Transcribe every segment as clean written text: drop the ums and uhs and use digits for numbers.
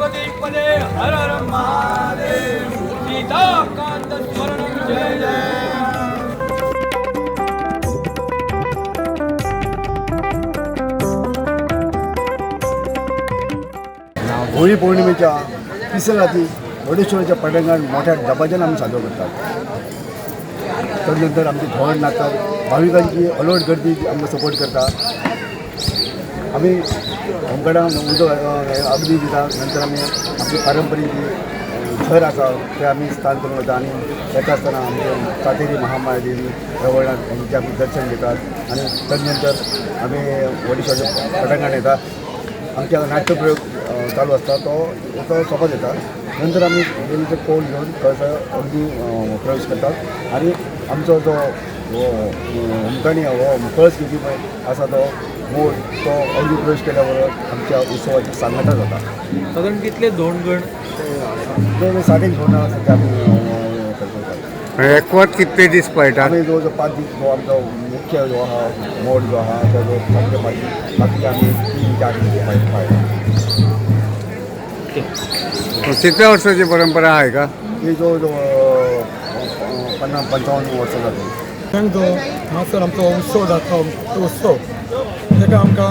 गणपती पदे हर हर महादेव सीताकांत स्मरण जय जय. होळी पौर्णिमेच्या तिसऱ्या रात्री वडेश्वराच्या पटांगणात मोठ्या दबाज्यानं आम्ही साजरा करतात. त्यानंतर आमचे धोरण नाचतात, भाविकांची अलर्ट गर्दी आमकां सपोर्ट करता. आम्ही होमगार्डांक उदक अग्नी दितात. नंतर आम्ही आमची पारंपरीक जी थर आसा ते आम्ही स्थान करून वता आणि येता आसतना आमचे सातेरी महामाया देवी रवळनाथ यांचे आमी दर्शन घेतात आणि त्यानंतर आम्ही वडेश्वराच्या पटांगणात येतात. आमच्या नाट्यप्रयोग चालू असता तो सोबत येता. नंतर आम्ही देवीचे कौल घेऊन कळसा अगदी प्रवेश करतात आणि आमचो जो होमकाणी हो कळस घेवपी पळय आसा तो मोड तो अगदी प्रवेश केल्याबरोबर आमच्या उत्सवाची सांगता जाता. साधारण कितले धोंडगण जवळ 1.5 आसा ते आमी करतात. एकवट कितले दीस पळयतात? आमी जवळ जवळ 5 दीस जो आमचो मुख्य जो आहा मोड जो आहा तो जो सामके बाकी आमी 3-4 दीस पळयतात. कितल्या वर्षाची परंपरा आहे का? ही जवळ 50-55 वर्सां जाली. जो हांगासर आमचो उत्सव जाता तो उत्सव ताका आमकां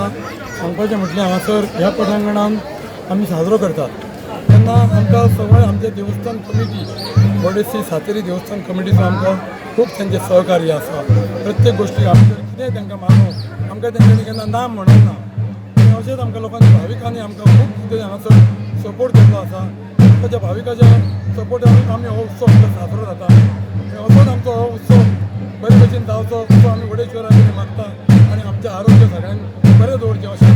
सांगपाचें म्हटल्यार हांगासर ह्या पटांगणांत आमी साजरो करतात तेन्ना आमकां सगळे आमचे देवस्थान कमिटी बोडेसी सातेरी देवस्थान कमिटीचो आमकां खूब तेंचें सहकार्य आसा. प्रत्येक गोश्टी आमी जर कितेंय तांकां मागूं आमकां तेंच्यांनी केन्ना ना म्हणूंक ना. आनी अशेंच आमकां लोकांनी भाविकांनी आमकां खूब कितें हांगासर सपोर्ट केल्लो आसा. ताच्या भाविकाच्या सपोर्टान आमी हो उत्सव आमचो साजरो जाता. असोच आमचो हो उत्सव बरे भशेन जावचो असो आमी वडेश्वराक मागता आनी आमचें आरोग्य सगळ्यांक बरें दवरचें अशें